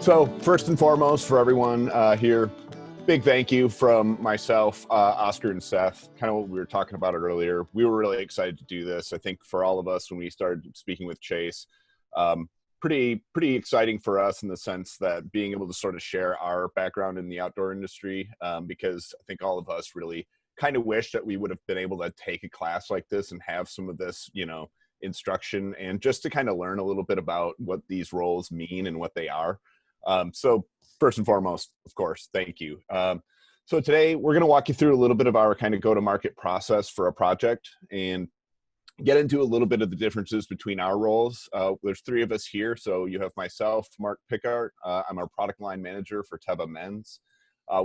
So first and foremost, for everyone here, big thank you from myself, Oscar, and Seth. Kind of what we were talking about it earlier. We were really excited to do this. I think for all of us, when we started speaking with Chase, pretty exciting for us in the sense that being able to sort of share our background in the outdoor industry, because I think all of us really kind of wish that we would have been able to take a class like this and have some of this, instruction, and just to kind of learn a little bit about what these roles mean and what they are. So first and foremost, of course, thank you. So today we're going to walk you through a little bit of our kind of go-to-market process for a project and get into a little bit of the differences between our roles. There's three of us here. So you have myself, Mark Pickart. I'm our product line manager for TEVA Men's.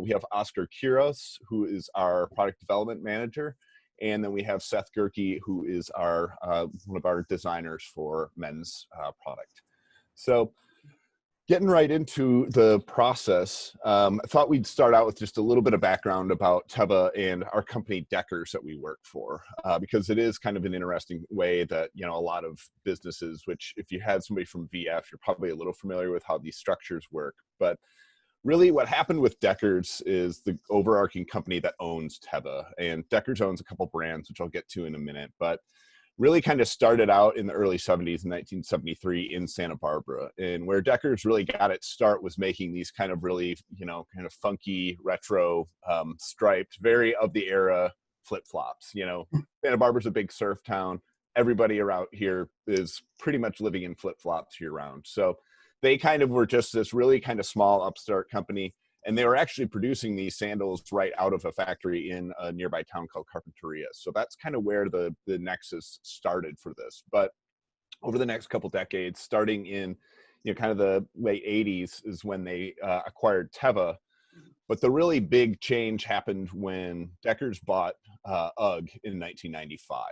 We have Oscar Quiros, who is our product development manager. And then we have Seth Gerke, who is our one of our designers for men's product. So getting right into the process, I thought we'd start out with just a little bit of background about TEVA and our company Deckers that we work for, because it is kind of an interesting way that, a lot of businesses, which if you had somebody from VF, you're probably a little familiar with how these structures work. But really what happened with Deckers is the overarching company that owns TEVA, and Deckers owns a couple brands, which I'll get to in a minute, but really kind of started out in the early 70s in 1973 in Santa Barbara. And where Deckers really got its start was making these kind of really, kind of funky, retro, striped, very of the era flip-flops. Santa Barbara's a big surf town. Everybody around here is pretty much living in flip-flops year round. So they kind of were just this really kind of small upstart company. And they were actually producing these sandals right out of a factory in a nearby town called Carpinteria. So that's kind of where the nexus started for this. But over the next couple decades, starting in kind of the late 80s is when they acquired TEVA. But the really big change happened when Deckers bought UGG in 1995.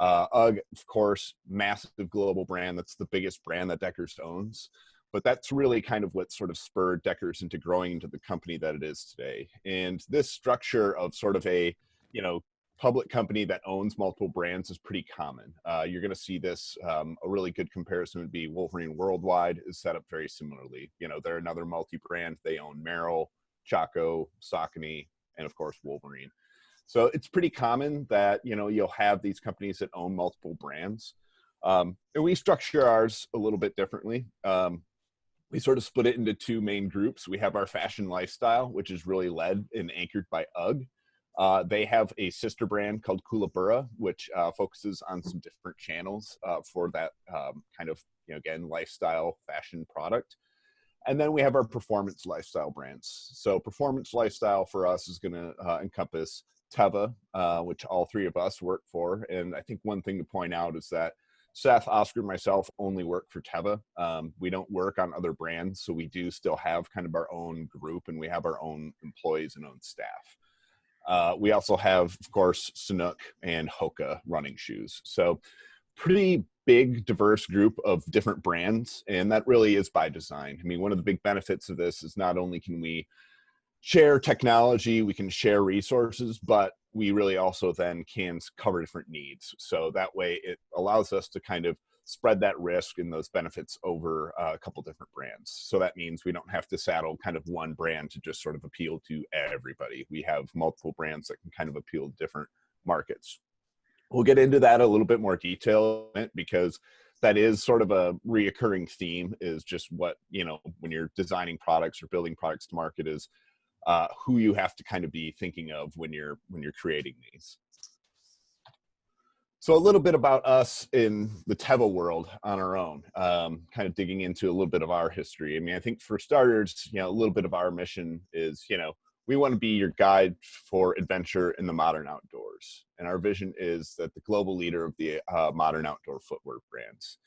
UGG, of course, massive global brand. That's the biggest brand that Deckers owns. But that's really kind of what sort of spurred Deckers into growing into the company that it is today. And this structure of sort of a, public company that owns multiple brands is pretty common. You're going to see this, a really good comparison would be Wolverine Worldwide is set up very similarly. They're another multi-brand. They own Merrell, Chaco, Saucony, and of course, Wolverine. So it's pretty common that, you'll have these companies that own multiple brands. And we structure ours a little bit differently. We sort of split it into two main groups. We have our fashion lifestyle, which is really led and anchored by UGG. They have a sister brand called Koolaburra, which focuses on some different channels for that kind of, again, lifestyle fashion product. And then we have our performance lifestyle brands. So performance lifestyle for us is going to encompass TEVA, which all three of us work for. And I think one thing to point out is that Seth, Oscar, and myself only work for TEVA. We don't work on other brands, so we do still have kind of our own group, and we have our own employees and own staff. We also have, of course, Sanuk and Hoka running shoes. So pretty big, diverse group of different brands, and that really is by design. I mean, one of the big benefits of this is not only can we share technology, we can share resources, but we really also then can cover different needs. So that way it allows us to kind of spread that risk and those benefits over a couple different brands. So that means we don't have to saddle kind of one brand to just sort of appeal to everybody. We have multiple brands that can kind of appeal to different markets. We'll get into that a little bit more detail because that is sort of a reoccurring theme, is just what, when you're designing products or building products to market, is who you have to kind of be thinking of when you're creating these. So a little bit about us in the TEVA world on our own, kind of digging into a little bit of our history. I mean, I think for starters, a little bit of our mission is, we want to be your guide for adventure in the modern outdoors. And our vision is that the global leader of the modern outdoor footwear brands.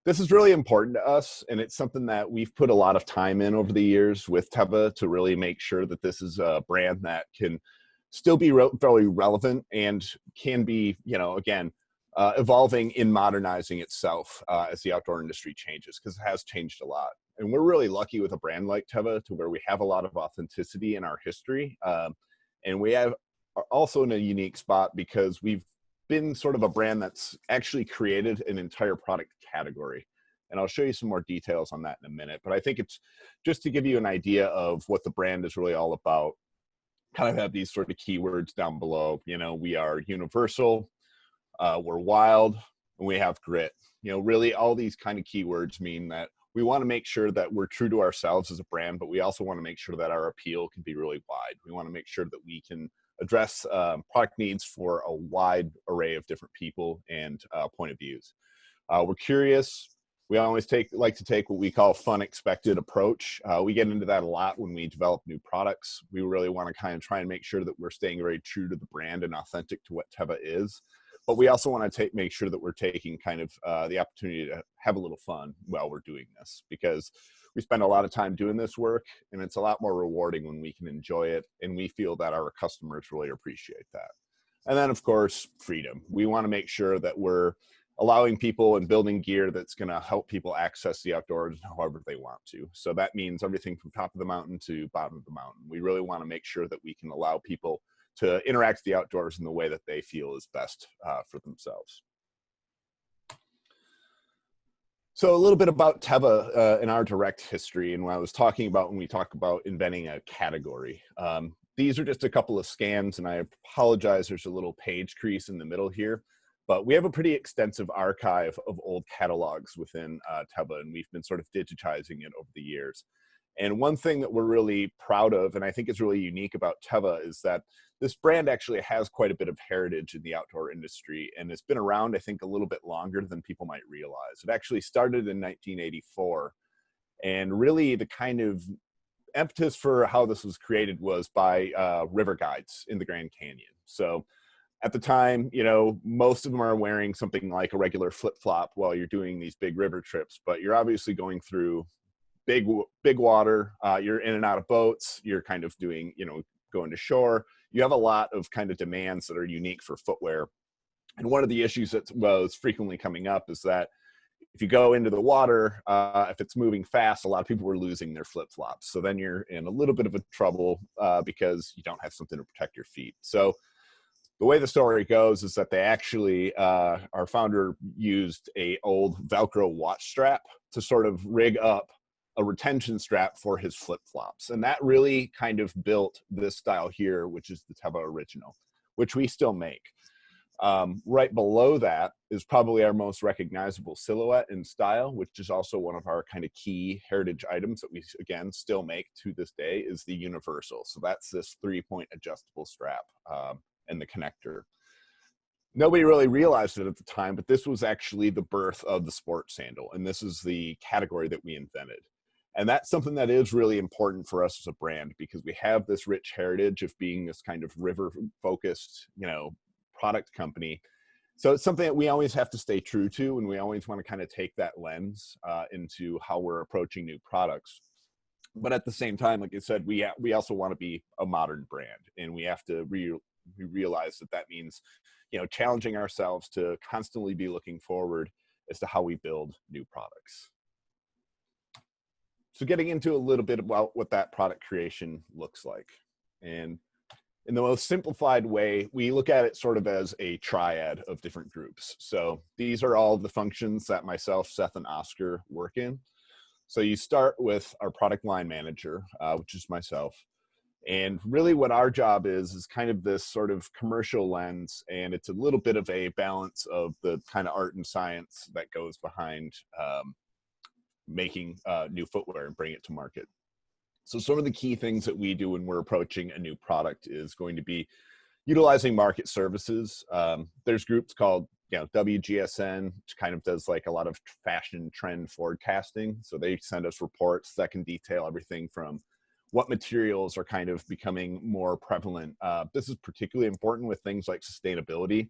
This is really important to us, and it's something that we've put a lot of time in over the years with TEVA to really make sure that this is a brand that can still be very relevant and can be, again, evolving in modernizing itself as the outdoor industry changes, because it has changed a lot. And we're really lucky with a brand like TEVA to where we have a lot of authenticity in our history. And we are also in a unique spot because we've been sort of a brand that's actually created an entire product category. And I'll show you some more details on that in a minute. But I think it's just to give you an idea of what the brand is really all about. Kind of have these sort of keywords down below. You know, we are universal, we're wild, and we have grit. You know, really all these kind of keywords mean that we want to make sure that we're true to ourselves as a brand, but we also want to make sure that our appeal can be really wide. We want to make sure that we can address product needs for a wide array of different people and point of views. We're curious. We always like to take what we call fun expected approach. We get into that a lot when we develop new products. We really want to kind of try and make sure that we're staying very true to the brand and authentic to what TEVA is. But we also want to make sure that we're taking kind of the opportunity to have a little fun while we're doing this, because we spend a lot of time doing this work, and it's a lot more rewarding when we can enjoy it, and we feel that our customers really appreciate that. And then, of course, freedom. We want to make sure that we're allowing people and building gear that's going to help people access the outdoors however they want to. So that means everything from top of the mountain to bottom of the mountain. We really want to make sure that we can allow people to interact with the outdoors in the way that they feel is best for themselves. So a little bit about TEVA in our direct history, and what I was talking about when we talk about inventing a category. These are just a couple of scans, and I apologize, there's a little page crease in the middle here, but we have a pretty extensive archive of old catalogs within TEVA, and we've been sort of digitizing it over the years. And one thing that we're really proud of, and I think is really unique about TEVA, is that this brand actually has quite a bit of heritage in the outdoor industry, and it's been around, I think, a little bit longer than people might realize. It actually started in 1984, and really the kind of impetus for how this was created was by river guides in the Grand Canyon. So at the time, you know, most of them are wearing something like a regular flip-flop while you're doing these big river trips, but you're obviously going through big water, you're in and out of boats, you're kind of doing, you know, going to shore. You have a lot of kind of demands that are unique for footwear. And one of the issues that was frequently coming up is that if you go into the water, if it's moving fast, a lot of people were losing their flip-flops. So then you're in a little bit of a trouble because you don't have something to protect your feet. So the way the story goes is that they actually, our founder used a old Velcro watch strap to sort of rig up a retention strap for his flip-flops. And that really kind of built this style here, which is the TEVA Original, which we still make. Right below that is probably our most recognizable silhouette and style, which is also one of our kind of key heritage items that we, again, still make to this day, is the Universal. So that's this 3-point adjustable strap and the connector. Nobody really realized it at the time, but this was actually the birth of the sports sandal. And this is the category that we invented. And that's something that is really important for us as a brand, because we have this rich heritage of being this kind of river-focused, you know, product company. So it's something that we always have to stay true to, and we always want to kind of take that lens into how we're approaching new products. But at the same time, like I said, we also want to be a modern brand, and we have to realize that that means, you know, challenging ourselves to constantly be looking forward as to how we build new products. So getting into a little bit about what that product creation looks like. And in the most simplified way, we look at it sort of as a triad of different groups. So these are all the functions that myself, Seth, and Oscar work in. So you start with our product line manager, which is myself. And really what our job is kind of this sort of commercial lens, and it's a little bit of a balance of the kind of art and science that goes behind making new footwear and bring it to market. So some of the key things that we do when we're approaching a new product is going to be utilizing market services. There's groups called, you know, WGSN, which kind of does like a lot of fashion trend forecasting. So they send us reports that can detail everything from what materials are kind of becoming more prevalent. This is particularly important with things like sustainability,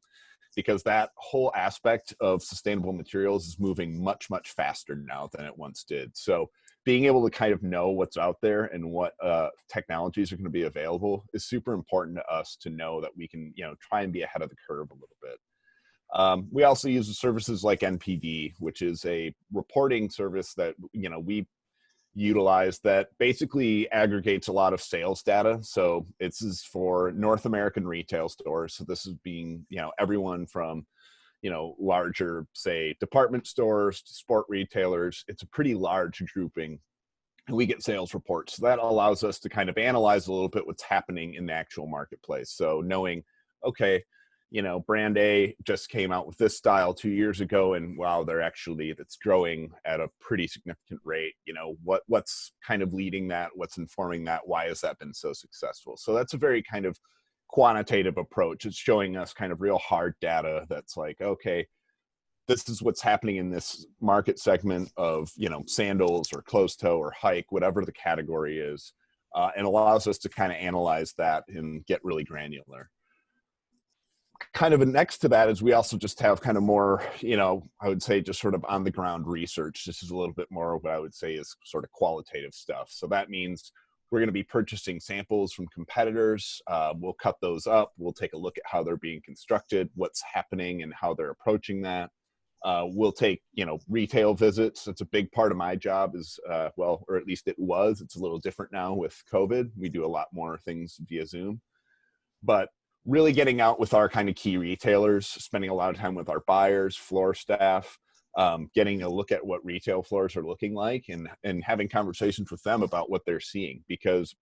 because that whole aspect of sustainable materials is moving much, much faster now than it once did. So being able to kind of know what's out there and what technologies are going to be available is super important to us to know that we can, you know, try and be ahead of the curve a little bit. We also use the services like NPD, which is a reporting service that, you know, we utilize that basically aggregates a lot of sales data. So this is for North American retail stores. So this is being, you know, everyone from, larger, say, department stores to sport retailers. It's a pretty large grouping. And we get sales reports. So that allows us to kind of analyze a little bit what's happening in the actual marketplace. So knowing, okay, brand A just came out with this style 2 years ago, and wow, that's growing at a pretty significant rate. What's kind of leading that? What's informing that? Why has that been so successful? So that's a very kind of quantitative approach. It's showing us kind of real hard data that's like, okay, this is what's happening in this market segment of, sandals or closed toe or hike, whatever the category is, and allows us to kind of analyze that and get really granular. Kind of next to that is we also just have kind of more, I would say just sort of on the ground research. This is a little bit more of what I would say is sort of qualitative stuff. So that means we're going to be purchasing samples from competitors. We'll cut those up. We'll take a look at how they're being constructed, what's happening and how they're approaching that. We'll take, retail visits. It's a big part of my job is, or at least it was. It's a little different now with COVID. We do a lot more things via Zoom. But really getting out with our kind of key retailers, spending a lot of time with our buyers, floor staff, getting a look at what retail floors are looking like and having conversations with them about what they're seeing. Because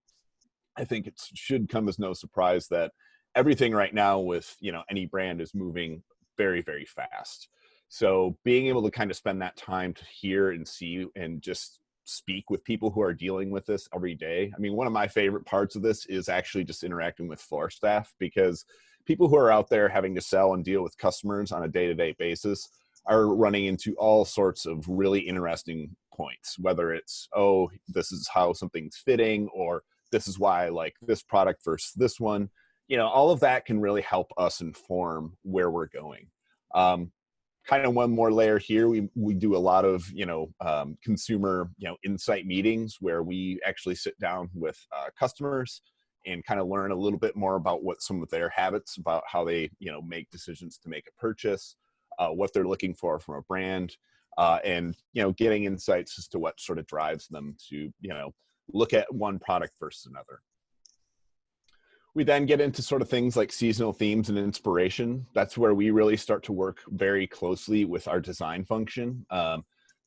I think it should come as no surprise that everything right now with, any brand is moving very, very fast. So being able to kind of spend that time to hear and see and just speak with people who are dealing with this every day. I mean, one of my favorite parts of this is actually just interacting with floor staff, because people who are out there having to sell and deal with customers on a day-to-day basis are running into all sorts of really interesting points, whether it's, oh, this is how something's fitting, or this is why I like this product versus this one. All of that can really help us inform where we're going. Kind of one more layer here, we do a lot of consumer insight meetings where we actually sit down with customers and kind of learn a little bit more about what some of their habits, about how they make decisions to make a purchase, what they're looking for from a brand, and getting insights as to what sort of drives them to look at one product versus another. We then get into sort of things like seasonal themes and inspiration. That's where we really start to work very closely with our design function.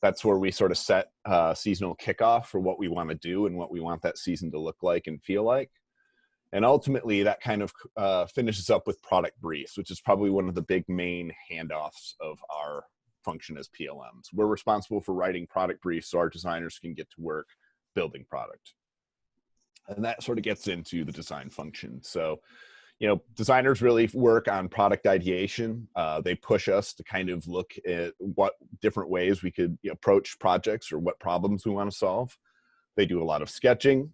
That's where we sort of set seasonal kickoff for what we want to do and what we want that season to look like and feel like. And ultimately, that kind of finishes up with product briefs, which is probably one of the big main handoffs of our function as PLMs. We're responsible for writing product briefs so our designers can get to work building product. And that sort of gets into the design function. So, designers really work on product ideation. They push us to kind of look at what different ways we could approach projects or what problems we want to solve. They do a lot of sketching.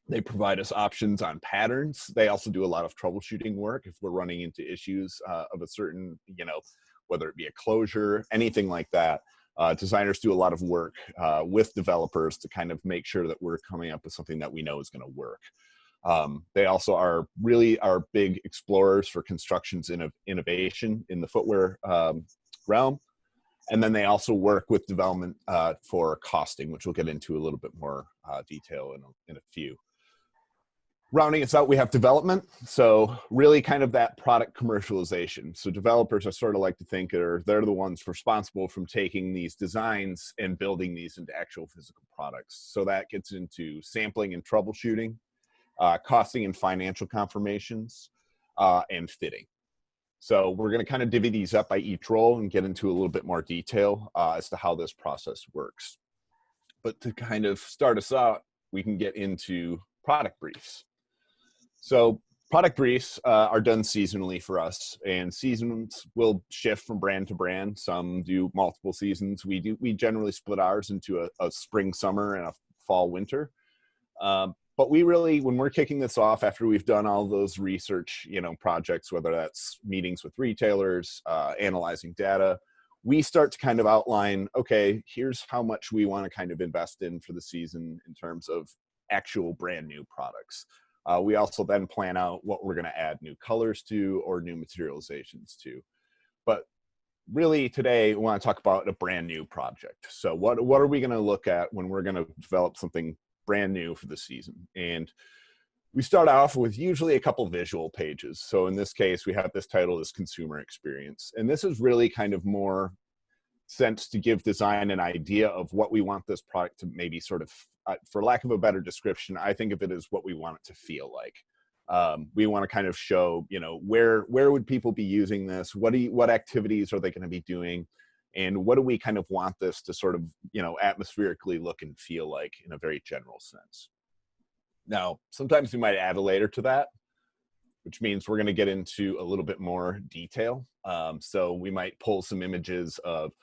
They provide us options on patterns. They also do a lot of troubleshooting work if we're running into issues of a certain, whether it be a closure, anything like that. Designers do a lot of work with developers to kind of make sure that we're coming up with something that we know is going to work. They also are big explorers for construction's innovation in the footwear realm. And then they also work with development for costing, which we'll get into a little bit more detail in a few. Rounding us out, we have development. So really kind of that product commercialization. So developers, I sort of like to think they're the ones responsible from taking these designs and building these into actual physical products. So that gets into sampling and troubleshooting, costing and financial confirmations, and fitting. So we're going to kind of divvy these up by each role and get into a little bit more detail as to how this process works. But to kind of start us out, we can get into product briefs. So product briefs are done seasonally for us, and seasons will shift from brand to brand. Some do multiple seasons. We generally split ours into a spring, summer, and a fall, winter. But we really, when we're kicking this off after we've done all those research, projects, whether that's meetings with retailers, analyzing data, we start to kind of outline, okay, here's how much we want to kind of invest in for the season in terms of actual brand new products. We also then plan out what we're going to add new colors to or new materializations to. But really today, we want to talk about a brand new project. So what are we going to look at when we're going to develop something brand new for the season? And we start off with usually a couple visual pages. So in this case, we have this title as consumer experience. And this is really kind of more sense to give design an idea of what we want this product to maybe sort of, for lack of a better description, I think of it as what we want it to feel like. We want to kind of show, you know, where would people be using this? What activities are they going to be doing? And what do we kind of want this to sort of, you know, atmospherically look and feel like in a very general sense? Now, sometimes we might add a layer to that, which means we're going to get into a little bit more detail. So we might pull some images of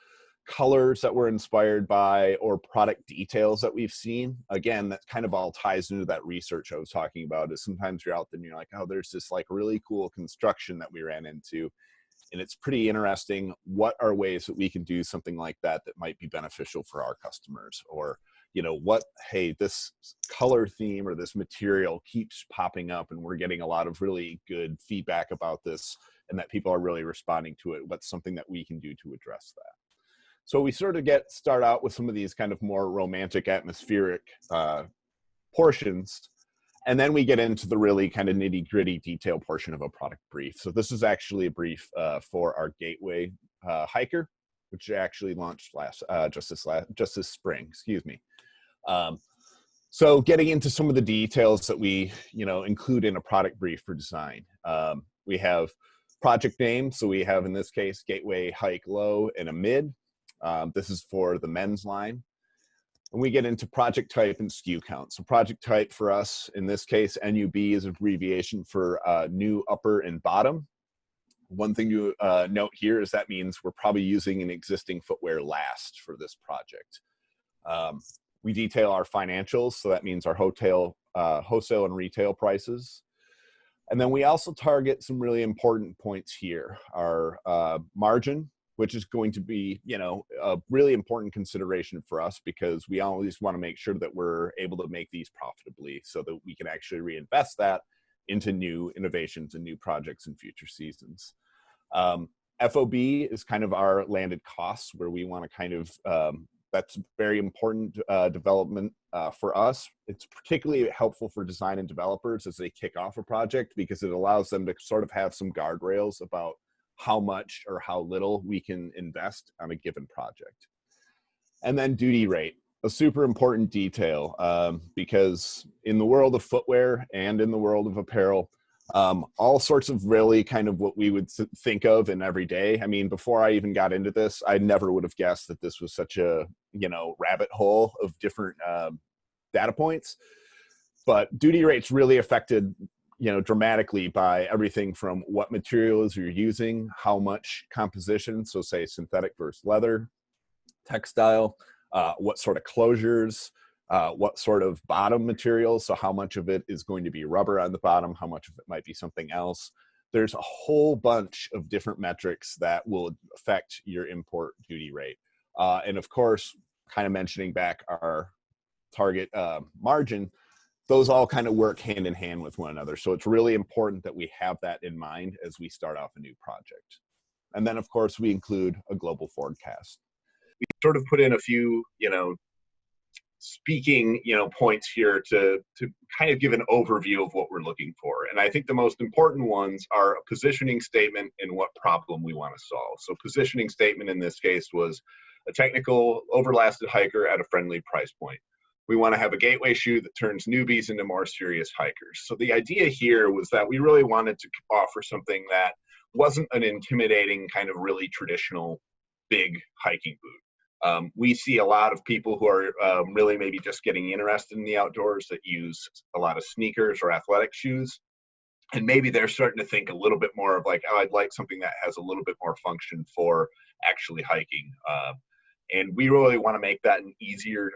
colors that we're inspired by or product details that we've seen. Again, that kind of all ties into that research I was talking about, is sometimes you're out there and you're like, oh, there's this like really cool construction that we ran into, and it's pretty interesting. What are ways that we can do something like that that might be beneficial for our customers? Or, you know, hey, this color theme or this material keeps popping up and we're getting a lot of really good feedback about this and that people are really responding to it. What's something that we can do to address that? So we sort of start out with some of these kind of more romantic, atmospheric portions, and then we get into the really kind of nitty gritty detail portion of a product brief. So this is actually a brief for our Gateway hiker, which actually launched just this spring, excuse me. So getting into some of the details that we, you know, include in a product brief for design. We have project name. So we have, in this case, Gateway Hike Low and a Mid. This is for the men's line. And we get into project type and SKU count. So project type for us, in this case, NUB is an abbreviation for new, upper, and bottom. One thing to note here is that means we're probably using an existing footwear last for this project. We detail our financials, so that means our wholesale and retail prices. And then we also target some really important points here. Our margin, which is going to be, you know, a really important consideration for us, because we always want to make sure that we're able to make these profitably so that we can actually reinvest that into new innovations and new projects in future seasons. FOB is kind of our landed costs, where we want to kind of, that's very important development for us. It's particularly helpful for design and developers as they kick off a project, because it allows them to sort of have some guardrails about how much or how little we can invest on a given project. And then duty rate, a super important detail, because in the world of footwear and in the world of apparel, all sorts of really kind of what we would think of in every day. I mean, before I even got into this, I never would have guessed that this was such a, you know, rabbit hole of different data points. But duty rates really affected, you know, dramatically by everything from what materials you're using, how much composition, so say synthetic versus leather, textile, what sort of closures, what sort of bottom materials, so how much of it is going to be rubber on the bottom, how much of it might be something else. There's a whole bunch of different metrics that will affect your import duty rate. And of course, kind of mentioning back our target margin, those all kind of work hand in hand with one another. So it's really important that we have that in mind as we start off a new project. And then of course we include a global forecast. We sort of put in a few, you know, speaking, you know, points here to kind of give an overview of what we're looking for. And I think the most important ones are a positioning statement and what problem we want to solve. So positioning statement in this case was a technical overlasted hiker at a friendly price point. We want to have a gateway shoe that turns newbies into more serious hikers. So the idea here was that we really wanted to offer something that wasn't an intimidating kind of really traditional big hiking boot. We see a lot of people who are really maybe just getting interested in the outdoors that use a lot of sneakers or athletic shoes. And maybe they're starting to think a little bit more of like, oh, I'd like something that has a little bit more function for actually hiking. And we really want to make that an easier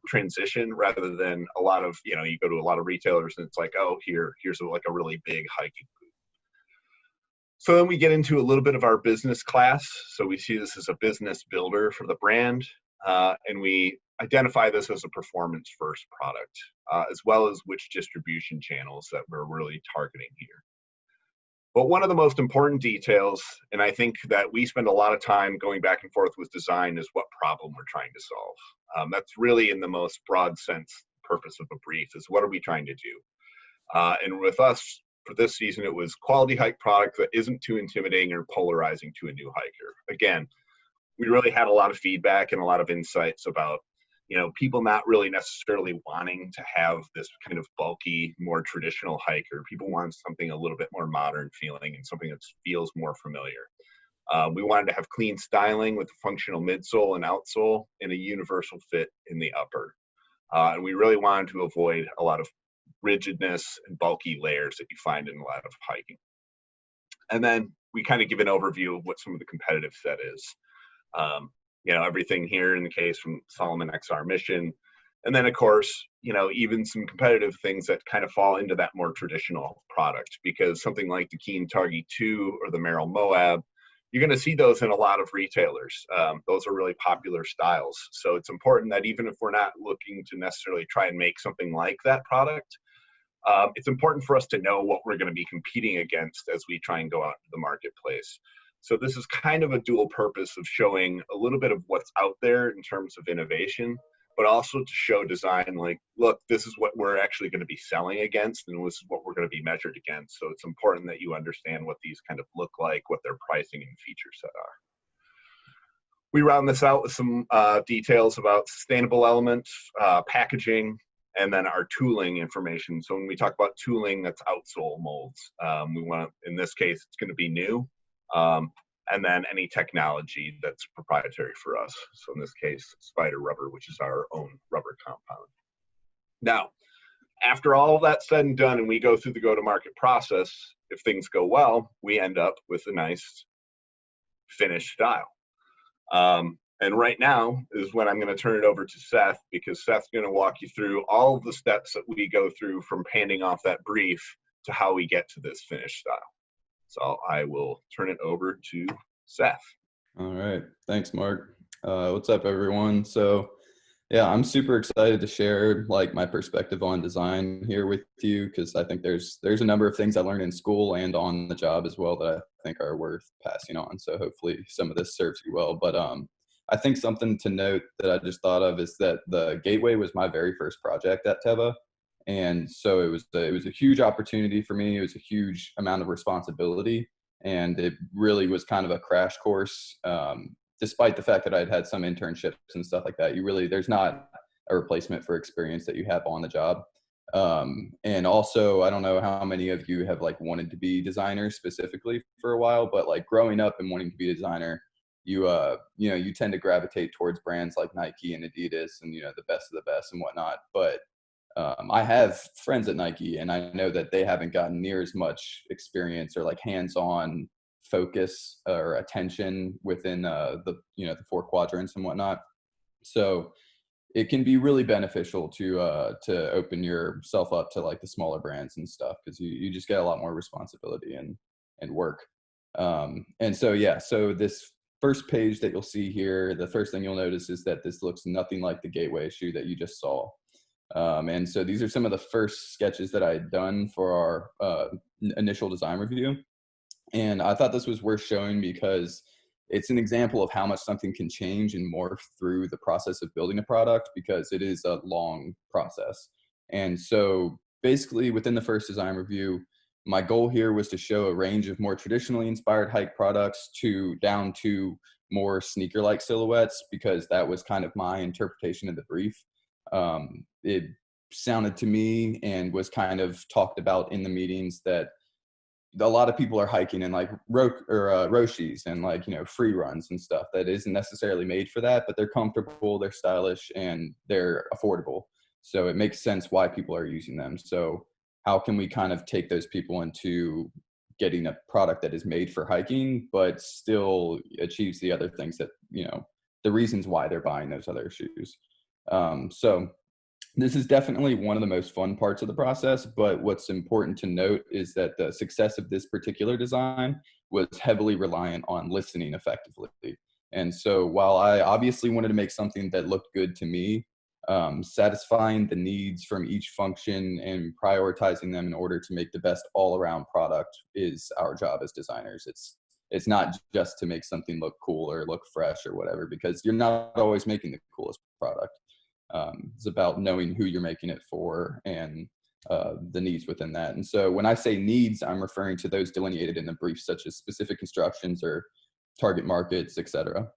transition rather than a lot of, you know, you go to a lot of retailers and it's like, oh, here's like a really big hiking boot. So then we get into a little bit of our business class. So we see this as a business builder for the brand, and we identify this as a performance first product, as well as which distribution channels that we're really targeting here. But one of the most important details, and I think that we spend a lot of time going back and forth with design, is what problem we're trying to solve. That's really in the most broad sense purpose of a brief, is what are we trying to do? And with us for this season, it was quality hike product that isn't too intimidating or polarizing to a new hiker. Again, we really had a lot of feedback and a lot of insights about, people not really necessarily wanting to have this kind of bulky, more traditional hiker. People want something a little bit more modern feeling and something that feels more familiar. We wanted to have clean styling with a functional midsole and outsole and a universal fit in the upper. And we really wanted to avoid a lot of rigidness and bulky layers that you find in a lot of hiking. And then we kind of give an overview of what some of the competitive set is. Everything here in the case from Solomon XR Mission. And then, of course, even some competitive things that kind of fall into that more traditional product, because something like the Keen Targi 2 or the Merrill Moab, you're going to see those in a lot of retailers. Those are really popular styles. So it's important that even if we're not looking to necessarily try and make something like that product, it's important for us to know what we're going to be competing against as we try and go out to the marketplace. So this is kind of a dual purpose of showing a little bit of what's out there in terms of innovation, but also to show design like, look, this is what we're actually going to be selling against, and this is what we're going to be measured against. So it's important that you understand what these kind of look like, what their pricing and feature set are. We round this out with some details about sustainable elements, packaging, and then our tooling information. So when we talk about tooling, that's outsole molds. We want to, in this case, it's going to be new. And then any technology that's proprietary for us. So in this case, spider rubber, which is our own rubber compound. Now, after all of that's said and done, and we go through the go-to-market process, if things go well, we end up with a nice finished style. And right now is when I'm going to turn it over to Seth, because Seth's going to walk you through all of the steps that we go through from handing off that brief to how we get to this finished style. So I will turn it over to Seth. All right. Thanks, Mark. What's up, everyone? So yeah, I'm super excited to share my perspective on design here with you, because I think there's a number of things I learned in school and on the job as well that I think are worth passing on. So hopefully some of this serves you well. But I think something to note that I just thought of is that the Gateway was my very first project at TEVA. And so it was a huge opportunity for me. It was a huge amount of responsibility, and it really was kind of a crash course. Despite the fact that I'd had some internships and stuff like that, there's not a replacement for experience that you have on the job. And also, I don't know how many of you have wanted to be designers specifically for a while, but growing up and wanting to be a designer, you tend to gravitate towards brands like Nike and Adidas and the best of the best and whatnot. But I have friends at Nike, and I know that they haven't gotten near as much experience or hands-on focus or attention within the 4 quadrants and whatnot. So it can be really beneficial to open yourself up to the smaller brands and stuff, because you just get a lot more responsibility and work. And so so this first page that you'll see here, the first thing you'll notice is that this looks nothing like the Gateway shoe that you just saw. And so these are some of the first sketches that I had done for our initial design review. And I thought this was worth showing because it's an example of how much something can change and morph through the process of building a product, because it is a long process. And so basically within the first design review, my goal here was to show a range of more traditionally inspired hike products down to more sneaker-like silhouettes, because that was kind of my interpretation of the brief. It sounded to me and was kind of talked about in the meetings that a lot of people are hiking in Roshis and free runs and stuff that isn't necessarily made for that, but they're comfortable, they're stylish, and they're affordable. So it makes sense why people are using them. So how can we kind of take those people into getting a product that is made for hiking, but still achieves the other things that, the reasons why they're buying those other shoes. So this is definitely one of the most fun parts of the process, but what's important to note is that the success of this particular design was heavily reliant on listening effectively. And so while I obviously wanted to make something that looked good to me, satisfying the needs from each function and prioritizing them in order to make the best all-around product is our job as designers. It's not just to make something look cool or look fresh or whatever, because you're not always making the coolest product. It's about knowing who you're making it for and the needs within that. And so when I say needs, I'm referring to those delineated in the brief, such as specific constructions or target markets, etc.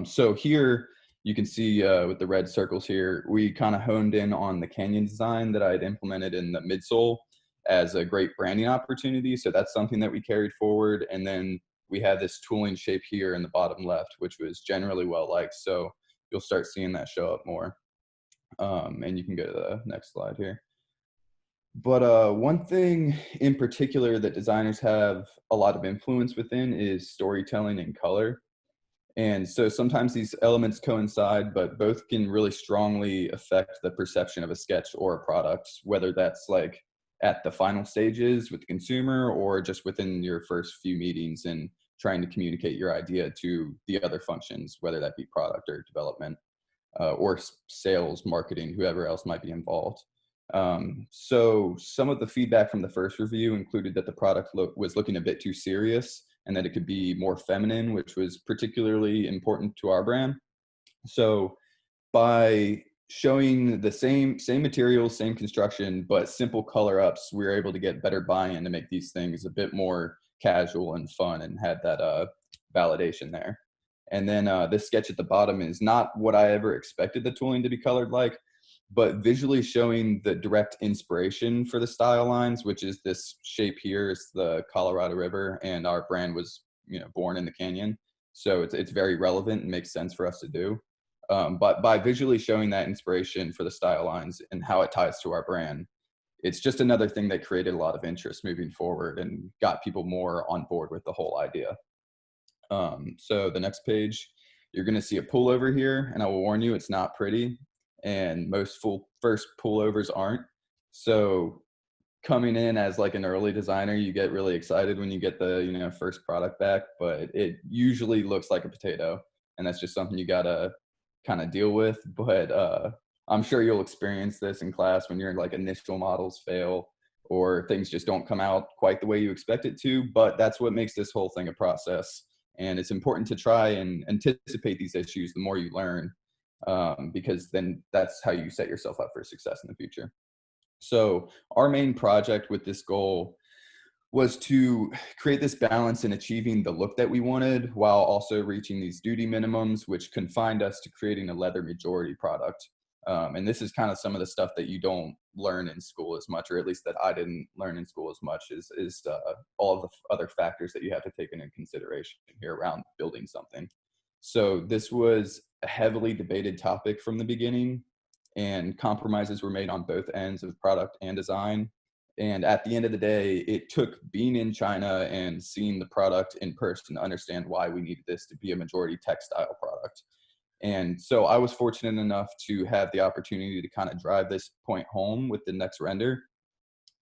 So here you can see with the red circles here, we kind of honed in on the canyon design that I had implemented in the midsole as a great branding opportunity. So that's something that we carried forward. And then we have this tooling shape here in the bottom left, which was generally well liked. So you'll start seeing that show up more. And you can go to the next slide here. But one thing in particular that designers have a lot of influence within is storytelling and color. And so sometimes these elements coincide, but both can really strongly affect the perception of a sketch or a product, whether that's like at the final stages with the consumer or just within your first few meetings and trying to communicate your idea to the other functions, whether that be product or development or sales, marketing, whoever else might be involved. So some of the feedback from the first review included that the product was looking a bit too serious and that it could be more feminine, which was particularly important to our brand. So by showing the same materials, same construction, but simple color ups, we were able to get better buy-in to make these things a bit more casual and fun and had that validation there. And then this sketch at the bottom is not what I ever expected the tooling to be colored like, but visually showing the direct inspiration for the style lines, which is this shape here is the Colorado River, and our brand was, born in the canyon. So it's very relevant and makes sense for us to do. But by visually showing that inspiration for the style lines and how it ties to our brand, it's just another thing that created a lot of interest moving forward and got people more on board with the whole idea. So the next page, you're going to see a pullover here, and I will warn you, it's not pretty, and most first pullovers aren't. So coming in as like an early designer, you get really excited when you get the first product back, but it usually looks like a potato, and that's just something you gotta kind of deal with. But I'm sure you'll experience this in class when your like initial models fail or things just don't come out quite the way you expect it to. But that's what makes this whole thing a process. And it's important to try and anticipate these issues the more you learn, because then that's how you set yourself up for success in the future. So our main project with this goal was to create this balance in achieving the look that we wanted while also reaching these duty minimums, which confined us to creating a leather majority product. And this is kind of some of the stuff that you don't learn in school as much, or at least that I didn't learn in school as much, is all of the other factors that you have to take into consideration here around building something. So this was a heavily debated topic from the beginning, and compromises were made on both ends of product and design. And at the end of the day, it took being in China and seeing the product in person to understand why we needed this to be a majority textile product. And so I was fortunate enough to have the opportunity to kind of drive this point home with the next render.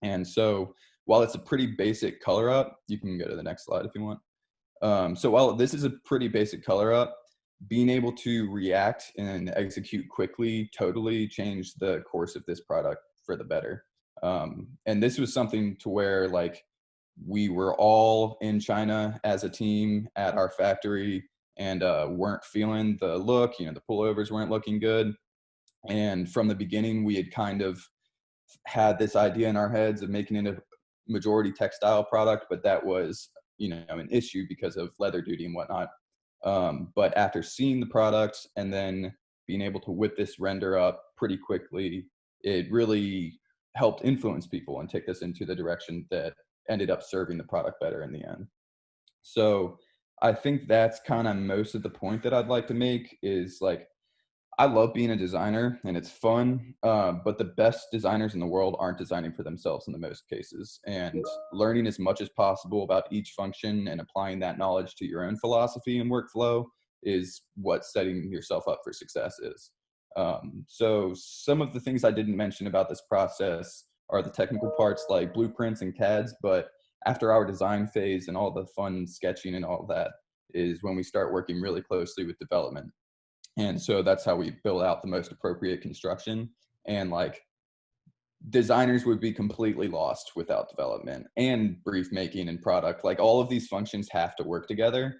And so while it's a pretty basic color up, you can go to the next slide if you want. So while this is a pretty basic color up, being able to react and execute quickly totally changed the course of this product for the better. And this was something to where like we were all in China as a team at our factory and weren't feeling the look, the pullovers weren't looking good. And from the beginning, we had kind of had this idea in our heads of making it a majority textile product, but that was, an issue because of leather duty and whatnot. But after seeing the product and then being able to whip this render up pretty quickly, it really helped influence people and take this into the direction that ended up serving the product better in the end. So I think that's kind of most of the point that I'd like to make is like, I love being a designer and it's fun, but the best designers in the world aren't designing for themselves in the most cases. And learning as much as possible about each function and applying that knowledge to your own philosophy and workflow is what setting yourself up for success is. So some of the things I didn't mention about this process are the technical parts like blueprints and CADs, but after our design phase and all the fun sketching and all that is when we start working really closely with development. And so that's how we build out the most appropriate construction. And like designers would be completely lost without development and brief making and product. Like all of these functions have to work together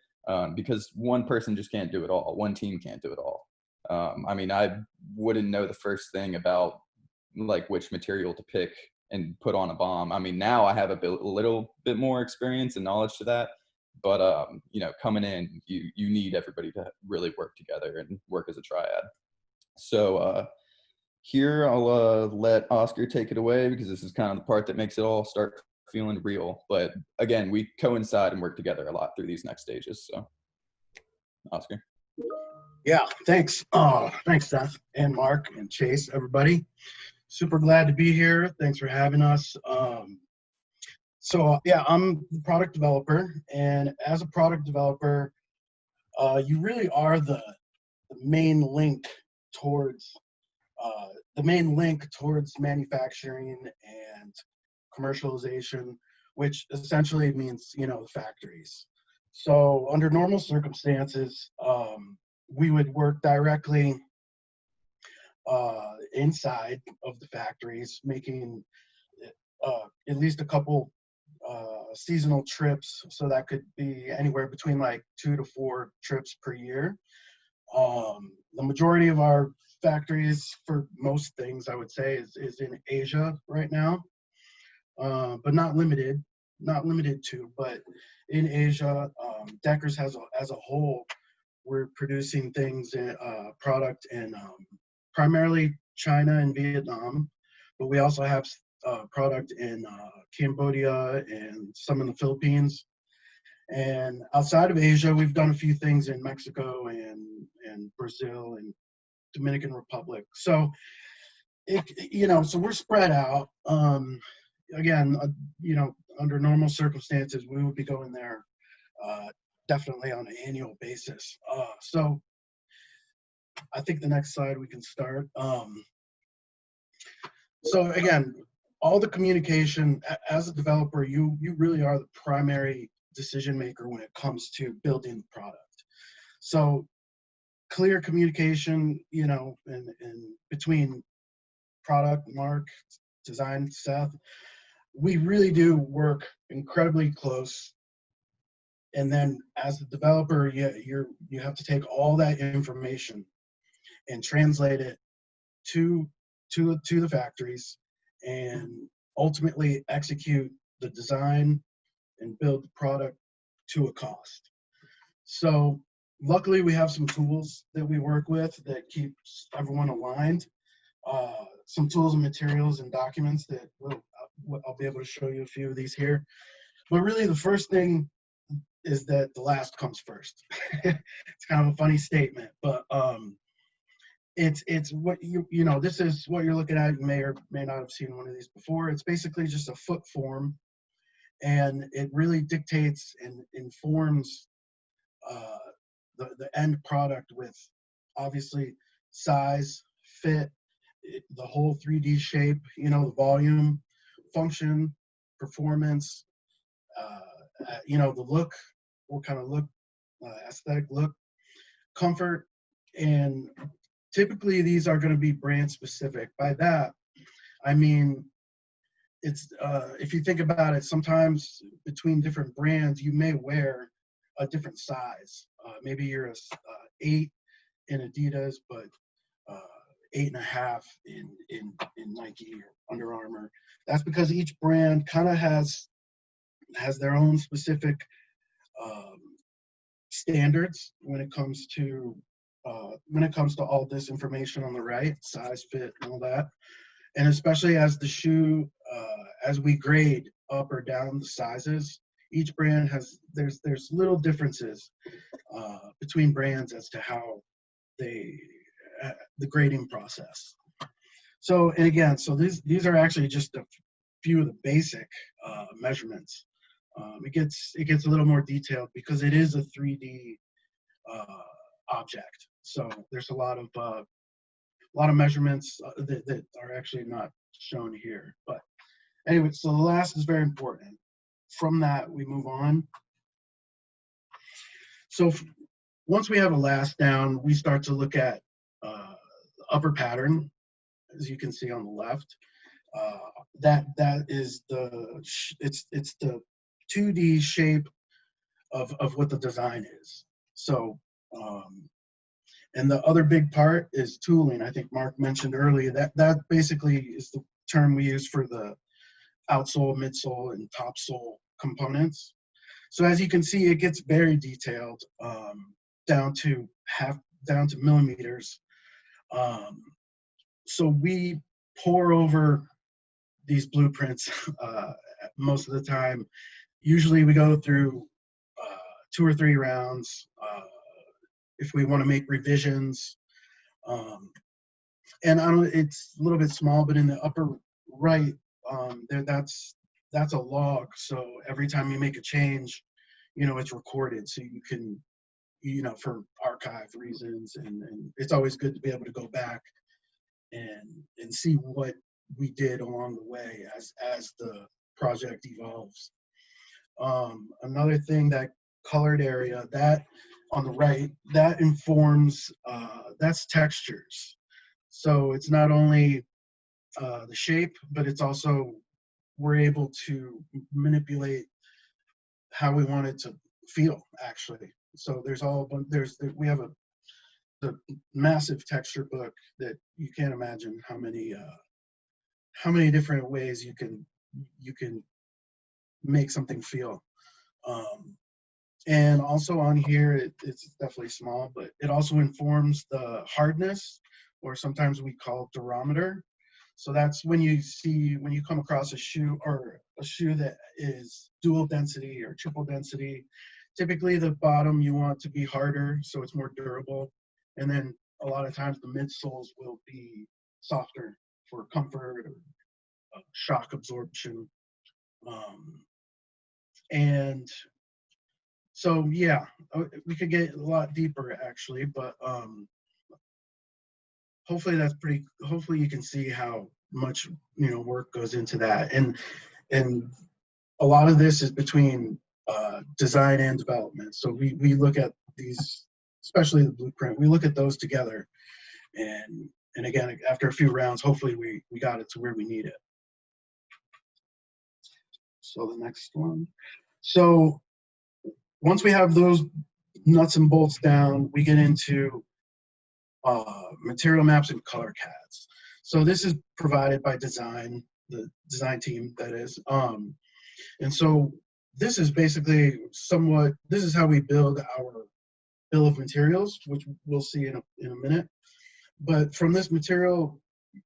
because one person just can't do it all. One team can't do it all. I mean, I wouldn't know the first thing about like which material to pick and put on a bomb. I mean, now I have a little bit more experience and knowledge to that, but you know, coming in, you need everybody to really work together and work as a triad. So here I'll let Oscar take it away, because this is kind of the part that makes it all start feeling real. But again, we coincide and work together a lot through these next stages. So Oscar. Yeah, thanks. Thanks, Seth and Mark and Chase, everybody. Super glad to be here. Thanks for having us. So yeah, I'm the product developer, and as a product developer, you really are the main link towards manufacturing and commercialization, which essentially means, you know, factories. So under normal circumstances, we would work directly inside of the factories, making at least a couple seasonal trips. So that could be anywhere between like 2 to 4 trips per year. The majority of our factories for most things, I would say, is in Asia right now, but not limited to, but in Asia. Deckers as a whole, we're producing things in product in primarily China and Vietnam, but we also have product in Cambodia and some in the Philippines. And outside of Asia, we've done a few things in Mexico and Brazil and Dominican Republic. So, so we're spread out. Again, under normal circumstances, we would be going there definitely on an annual basis. So I think the next slide we can start. So again, all the communication, as a developer, you really are the primary decision maker when it comes to building the product. So clear communication, and between product, Mark, design, Seth, we really do work incredibly close. And then as a developer, you have to take all that information and translate it to the factories, and ultimately execute the design and build the product to a cost. So luckily we have some tools that we work with that keeps everyone aligned. Some tools and materials and documents that I'll be able to show you a few of these here. But really the first thing is that the last comes first. It's kind of a funny statement, but it's what this is what you're looking at. You may or may not have seen one of these before. It's basically just a foot form, and it really dictates and informs the end product with obviously size, fit, the whole 3D shape, the volume, function, performance, the look, what kind of look, aesthetic look, comfort, and typically these are going to be brand specific. By that, I mean, it's if you think about it, sometimes between different brands, you may wear a different size. Maybe you're a 8 in Adidas, but 8.5 in Nike or Under Armour. That's because each brand kind of has their own specific standards when it comes to all this information on the right, size, fit, and all that. And especially as the shoe, as we grade up or down the sizes, each brand there's little differences between brands as to how the grading process. So, and again, so these are actually just a few of the basic measurements. It gets a little more detailed because it is a 3D object. So there's a lot of measurements that are actually not shown here. But anyway, so the last is very important. From that, we move on. So once we have a last down, we start to look at the upper pattern, as you can see on the left. That is it's the 2D shape of what the design is. So And the other big part is tooling. I think Mark mentioned earlier that basically is the term we use for the outsole, midsole, and topsole components. So as you can see, it gets very detailed, down to millimeters. So we pore over these blueprints most of the time. Usually we go through 2 or 3 rounds if we want to make revisions. And it's a little bit small, but in the upper right, that's a log. So every time you make a change, it's recorded, so you can, for archive reasons, and it's always good to be able to go back and see what we did along the way as the project evolves. Another thing, that colored area, that on the right, that informs, that's textures. So it's not only the shape, but it's also, we're able to manipulate how we want it to feel, actually. So we have a massive texture book that you can't imagine how many different ways you can make something feel. And also on here, it's definitely small, but it also informs the hardness, or sometimes we call it durometer. So that's when you come across a shoe that is dual density or triple density. Typically the bottom you want to be harder, so it's more durable. And then a lot of times the midsoles will be softer for comfort or shock absorption. And so, yeah, we could get a lot deeper actually, but hopefully you can see how much, work goes into that. And a lot of this is between design and development. So we look at these, especially the blueprint, we look at those together. And again, after a few rounds, hopefully we got it to where we need it. So the next one. So once we have those nuts and bolts down, we get into material maps and color CADs. So this is provided by design, the design team, that is. And so this is basically this is how we build our bill of materials, which we'll see in a minute. But from this material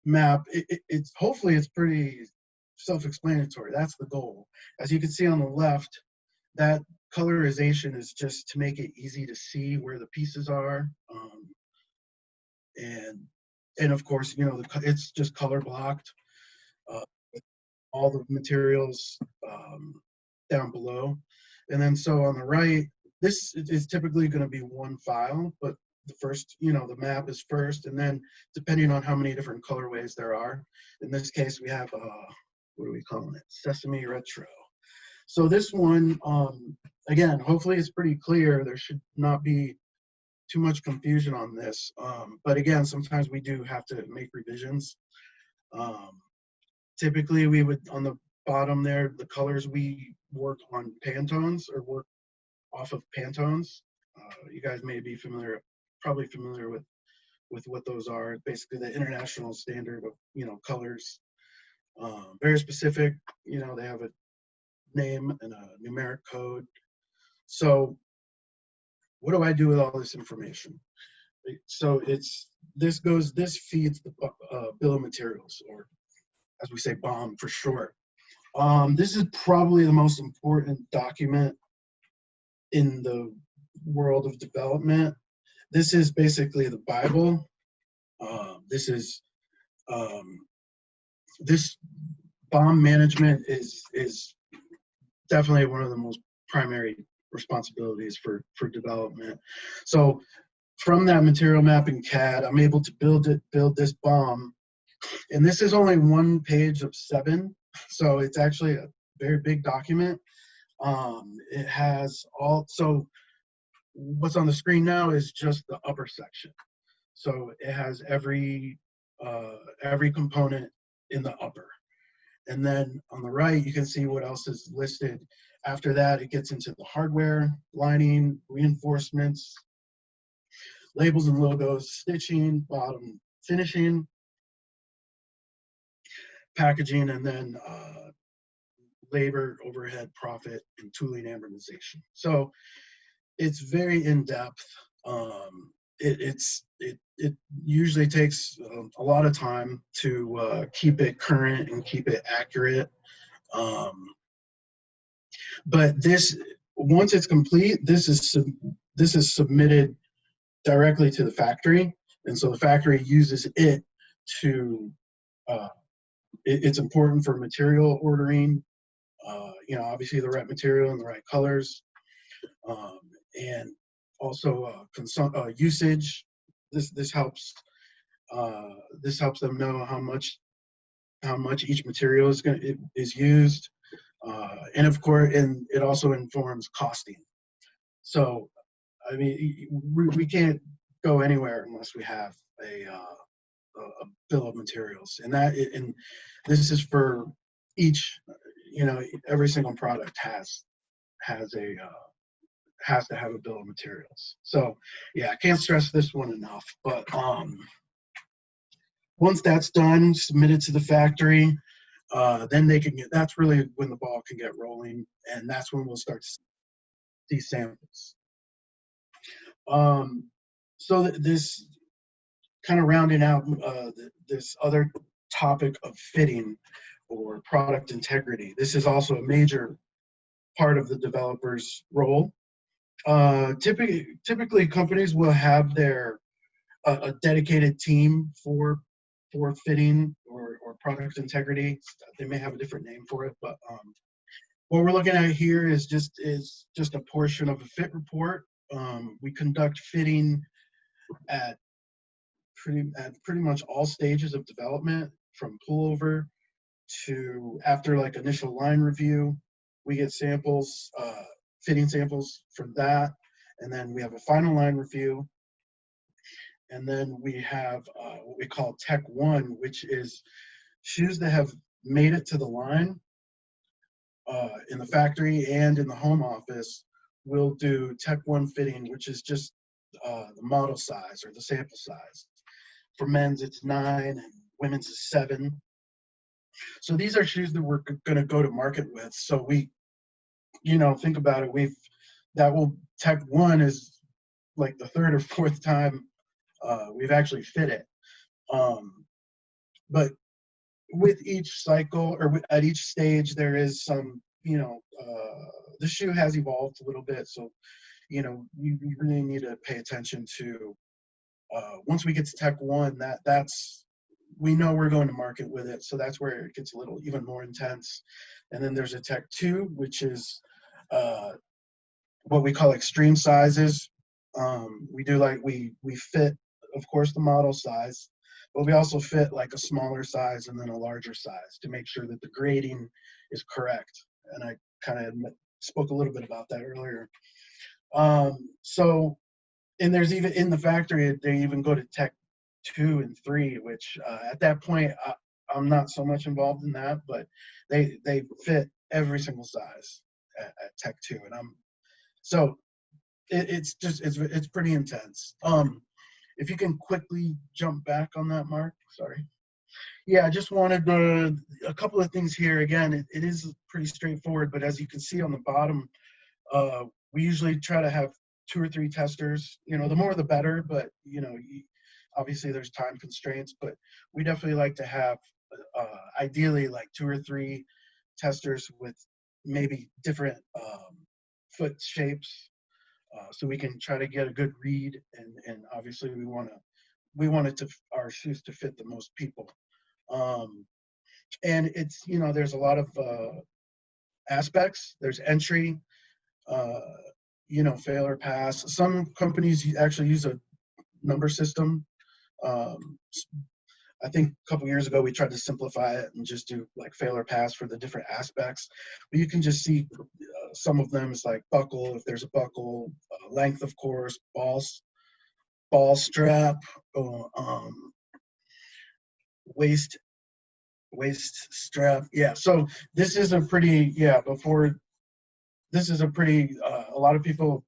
map, it's hopefully it's pretty self-explanatory. That's the goal. As you can see on the left, that colorization is just to make it easy to see where the pieces are. And of course, it's just color blocked. All the materials down below. And then so on the right, this is typically going to be one file, but the first, the map is first, and then depending on how many different colorways there are. In this case, we have, what are we calling it? Sesame Retro. So this one, again, hopefully it's pretty clear. There should not be too much confusion on this. But again, sometimes we do have to make revisions. Typically, we would, on the bottom there, the colors, we work on Pantones, or work off of Pantones. You guys may be probably familiar with what those are. Basically, the international standard of, colors. Very specific, they have a name and a numeric code. So what do I do with all this information? So this feeds the bill of materials, or as we say, BOM for short. This is probably the most important document in the world of development. This is basically the Bible. This BOM management is definitely one of the most primary responsibilities for development. So from that material mapping CAD, I'm able to build this BOM. And this is only one page of 7, so it's actually a very big document. It has so what's on the screen now is just the upper section. So it has every component in the upper. And then on the right, you can see what else is listed. After that, it gets into the hardware, lining, reinforcements, labels and logos, stitching, bottom finishing, packaging, and then labor, overhead, profit, and tooling amortization. So it's very in depth. It usually takes a lot of time to keep it current and keep it accurate. But this, once it's complete, this is submitted directly to the factory, and so the factory uses it to. It's important for material ordering. Obviously the right material and the right colors, and also usage. This helps. This helps them know how much each material is used, and of course, and it also informs costing. So, I mean, we can't go anywhere unless we have a bill of materials, and this is for each. Every single product has to have a bill of materials. So, yeah, I can't stress this one enough. But once that's done, submitted to the factory, then they can get. That's really when the ball can get rolling, and that's when we'll start to see samples. So this kind of rounding out this other topic of fitting or product integrity. This is also a major part of the developer's role. Typically, companies will have a dedicated team for fitting or product integrity. They may have a different name for it, but what we're looking at here is just a portion of a fit report. We conduct fitting at pretty much all stages of development, from pullover to after like initial line review. We get samples, fitting samples for that, and then we have a final line review, and then we have what we call Tech 1, which is shoes that have made it to the line in the factory and in the home office. We'll do Tech 1 fitting, which is just the model size or the sample size. For men's, it's 9, and women's is 7. So these are shoes that we're going to go to market with. So we, think about it. Tech 1 is like the third or fourth time we've actually fit it. But with each cycle or at each stage, there is some, the shoe has evolved a little bit. So, you really need to pay attention to, once we get to Tech 1, we know we're going to market with it. So that's where it gets a little even more intense. And then there's a Tech 2, which is what we call extreme sizes. We fit, of course, the model size, but we also fit like a smaller size and then a larger size to make sure that the grading is correct. And I kind of spoke a little bit about that earlier. And there's even in the factory, they even go to Tech 2 and 3, which at that point, I'm not so much involved in that, but they fit every single size at Tech 2. And it's pretty intense. If you can quickly jump back on that, Mark, sorry. Yeah, I just wanted a couple of things here. Again, it is pretty straightforward, but as you can see on the bottom, we usually try to have 2 or 3 testers. The more the better, but obviously there's time constraints, but we definitely like to have ideally like 2 or 3 testers with maybe different foot shapes, so we can try to get a good read, and obviously we want our shoes to fit the most people. And it's, there's a lot of aspects. There's entry, fail or pass. Some companies actually use a number system. I think a couple years ago we tried to simplify it and just do like fail or pass for the different aspects. But you can just see some of them is like buckle, if there's a buckle, length, of course, ball strap, waist strap. Yeah, so this is a pretty, a lot of people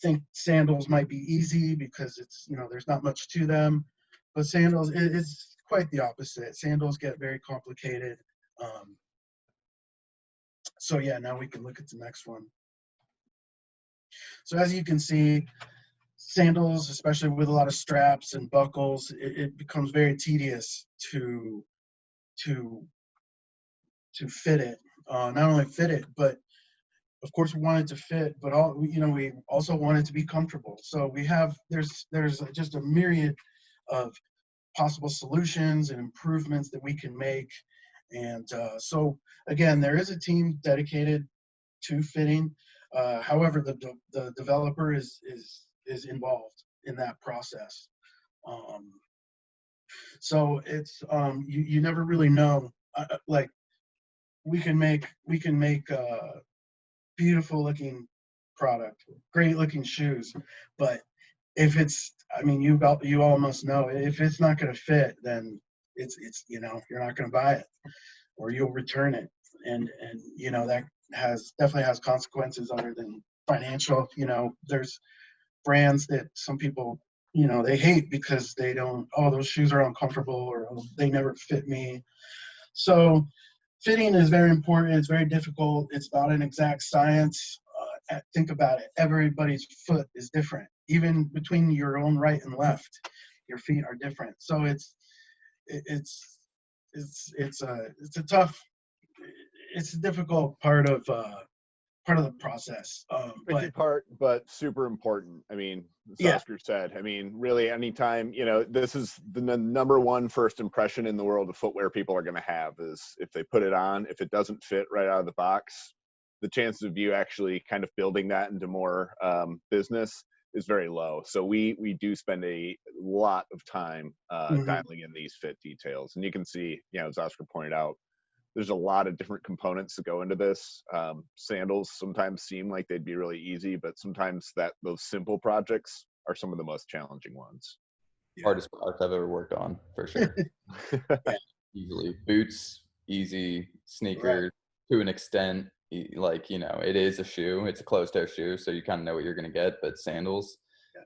think sandals might be easy because it's, there's not much to them, but sandals is quite the opposite. Sandals get very complicated. So yeah, now we can look at the next one. So as you can see, sandals, especially with a lot of straps and buckles, it becomes very tedious to fit it. Not only fit it, but of course we want it to fit, but we also want it to be comfortable. So there's just a myriad of possible solutions and improvements that we can make. And so again, there is a team dedicated to fitting. However, the developer is involved in that process. So it's you never really know. Like we can make beautiful looking product, great looking shoes, but if it's, you all must know, if it's not going to fit, then it's you're not going to buy it, or you'll return it, and that definitely has consequences other than financial. There's brands that some people, they hate because they don't, oh, those shoes are uncomfortable, or oh, they never fit me. So fitting is very important. It's very difficult. It's not an exact science. Think about it. Everybody's foot is different. Even between your own right and left, your feet are different. So it's a tough, it's a difficult part of the process. Tricky part, but super important. As Yeah. Oscar said, really anytime, this is the number one first impression in the world of footwear people are going to have is if they put it on, if it doesn't fit right out of the box, the chances of you actually kind of building that into more business is very low. So we do spend a lot of time dialing in these fit details. And you can see, as Oscar pointed out, there's a lot of different components that go into this. Sandals sometimes seem like they'd be really easy, but sometimes those simple projects are some of the most challenging ones. Hardest product I've ever worked on, for sure. Easily. Boots, easy. Sneakers, to an extent. It is a shoe. It's a closed-toe shoe, so you kind of know what you're going to get. But sandals,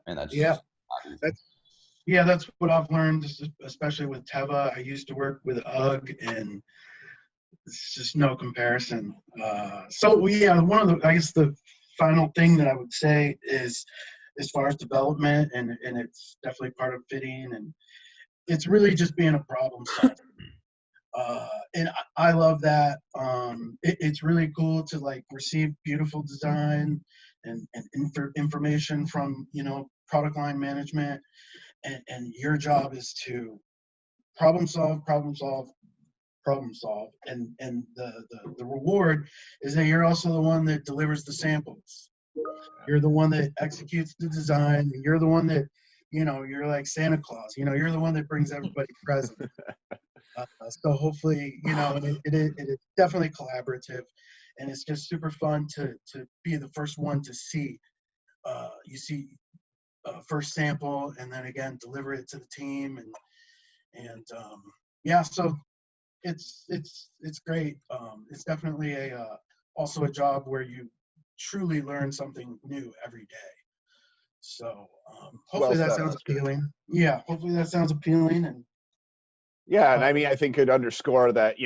and that's just not easy. That's what I've learned, especially with TEVA. I used to work with UGG, and it's just no comparison. One of the final thing that I would say is, as far as development, and it's definitely part of fitting, and it's really just being a problem solver. And I love that. It's really cool to receive beautiful design and information from product line management, and your job is to problem solve, and the reward is that you're also the one that delivers the samples. You're the one that executes the design. You're the one that, you're like Santa Claus. You're the one that brings everybody presents. So hopefully, it is definitely collaborative, and it's just super fun to be the first one to see. You see first sample, and then again deliver it to the team, and so it's great. It's definitely also a job where you truly learn something new every day. So hopefully that sounds appealing. Yeah, hopefully that sounds appealing. And I think it'd underscore that,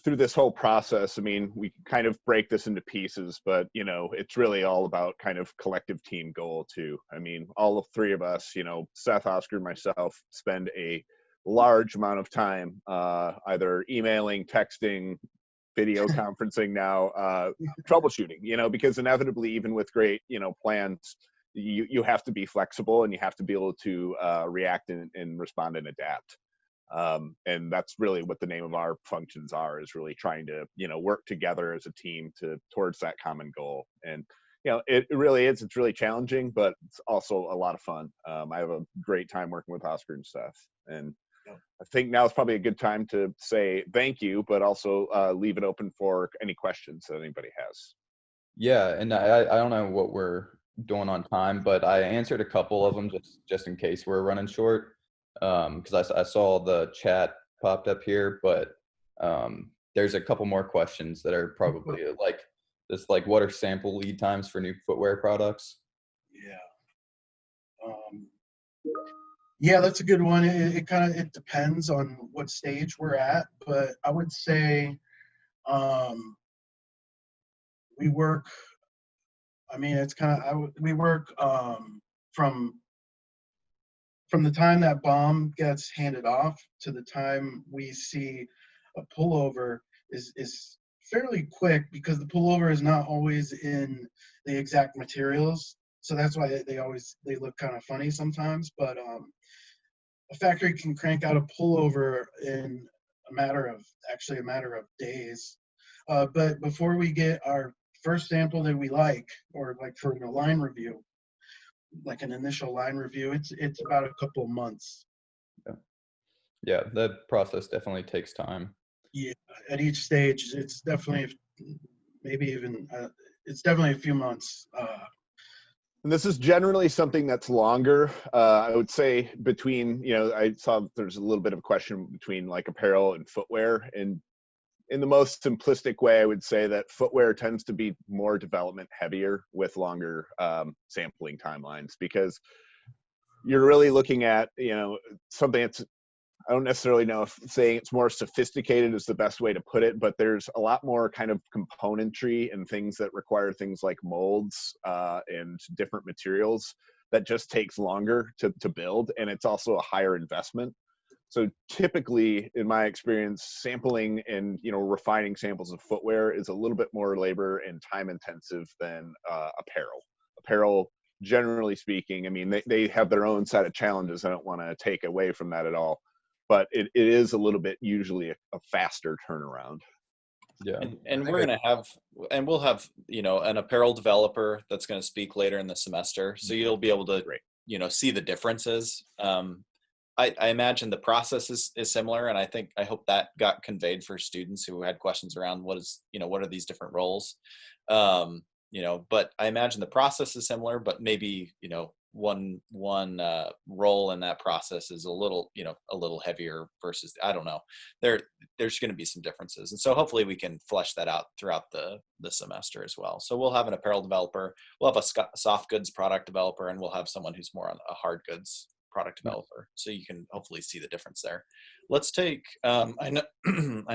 through this whole process, we kind of break this into pieces, but, it's really all about kind of collective team goal too. All three of us, Seth, Oscar, and myself spend a large amount of time either emailing, texting, video conferencing now, troubleshooting, because inevitably, even with great, plans, you have to be flexible, and you have to be able to react and respond and adapt. And that's really what the name of our functions is really trying to, work together as a team towards that common goal. And, it really is, it's really challenging, but it's also a lot of fun. I have a great time working with Oscar and Seth. And I think now is probably a good time to say thank you, but also leave it open for any questions that anybody has. Yeah, and I don't know what we're doing on time, but I answered a couple of them just in case we're running short. Because I saw the chat popped up here, but there's a couple more questions that are probably what are sample lead times for new footwear products? Yeah. Yeah, that's a good one. It kind of it depends on what stage we're at, but I would say um, we work. I mean, it's kind of we work from from the time that bomb gets handed off to the time we see a pullover is fairly quick because the pullover is not always in the exact materials. So that's why they look kind of funny sometimes. But a factory can crank out a pullover in a matter of days. But before we get our first sample that we like, or like for a line review, like an initial line review, it's about a couple months. Yeah. Yeah, that process definitely takes time. Yeah, at each stage, it's definitely maybe even it's definitely a few months. And this is generally something that's longer. I would say between, I saw there's a little bit of a question between like apparel and footwear. And in the most simplistic way, I would say that footwear tends to be more development heavier with longer sampling timelines, because you're really looking at, something that's, I don't necessarily know if saying it's more sophisticated is the best way to put it, but there's a lot more kind of componentry and things that require things like molds and different materials that just takes longer to build. And it's also a higher investment. So typically, in my experience, sampling and refining samples of footwear is a little bit more labor and time intensive than apparel. Apparel, generally speaking, I mean, they have their own set of challenges. I don't want to take away from that at all, but it is a little bit usually a faster turnaround. Yeah. And we're going to have, and we'll have, an apparel developer that's going to speak later in the semester. So you'll be able to, Great. see the differences. I imagine the process is similar. And I hope that got conveyed for students who had questions around what are these different roles? But I imagine the process is similar, but maybe, one role in that process is a little heavier versus, I don't know, there's going to be some differences. And so hopefully we can flesh that out throughout the semester as well. So we'll have an apparel developer, we'll have a soft goods product developer, and we'll have someone who's more on a hard goods product developer. So you can hopefully see the difference there. Let's take, I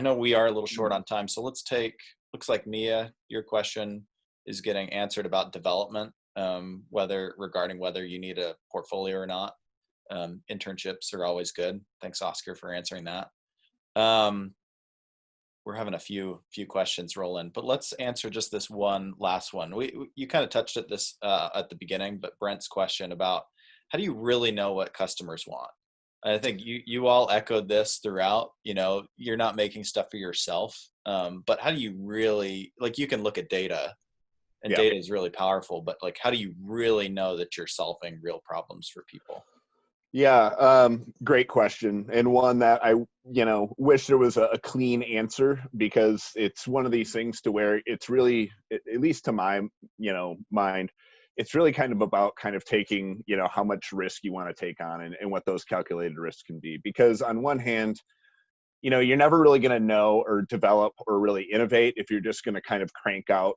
know we are a little short on time. So let's take, looks like Mia, your question is getting answered about development. Regarding whether you need a portfolio or not. Internships are always good. Thanks, Oscar, for answering that. We're having a few questions roll in, but let's answer just this one last one. You kind of touched at this at the beginning, but Brent's question about how do you really know what customers want? I think you all echoed this throughout. You're not making stuff for yourself, but how do you really, like, you can look at data. And data is really powerful, but like, how do you really know that you're solving real problems for people? Yeah, great question, and one that I, wish there was a clean answer, because it's one of these things to where it's really, at least to my, mind, it's really kind of about kind of taking, how much risk you want to take on and what those calculated risks can be. Because on one hand, you're never really going to know or develop or really innovate if you're just going to kind of crank out,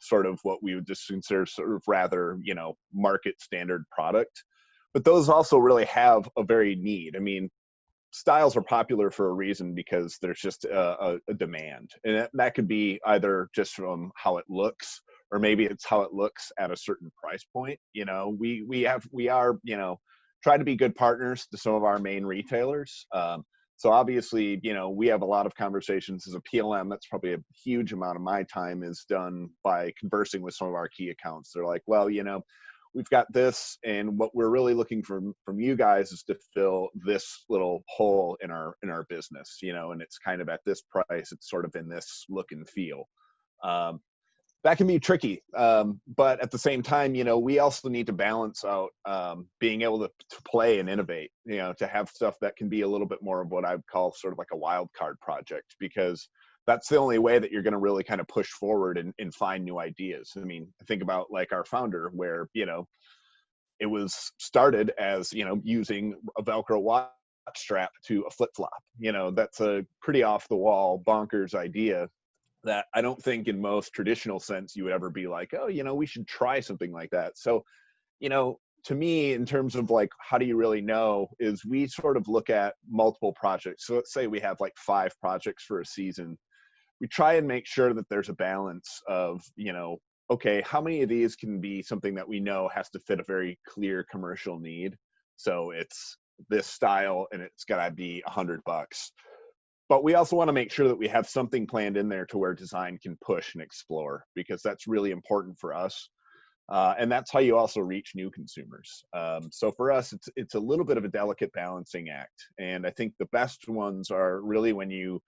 sort of what we would just consider sort of rather, market standard product. But those also really have a very need. I mean, styles are popular for a reason, because there's just a demand. And that could be either just from how it looks, or maybe it's how it looks at a certain price point. We are, try to be good partners to some of our main retailers. So obviously, we have a lot of conversations as a PLM. That's probably a huge amount of my time is done by conversing with some of our key accounts. They're like, well, we've got this, and what we're really looking from you guys is to fill this little hole in our business, and it's kind of at this price. It's sort of in this look and feel. That can be tricky, but at the same time, we also need to balance out being able to play and innovate, to have stuff that can be a little bit more of what I would call sort of like a wild card project, because that's the only way that you're going to really kind of push forward and find new ideas. I mean, think about like our founder, where, it was started as, using a Velcro watch strap to a flip flop. That's a pretty off the wall, bonkers idea that I don't think in most traditional sense you would ever be like, oh, we should try something like that. So to me, in terms of like, how do you really know, is we sort of look at multiple projects. So let's say we have like 5 projects for a season. We try and make sure that there's a balance of, okay, how many of these can be something that we know has to fit a very clear commercial need. So it's this style and it's got to be $100. But we also want to make sure that we have something planned in there to where design can push and explore, because that's really important for us. And that's how you also reach new consumers. So for us, it's a little bit of a delicate balancing act. And I think the best ones are really when you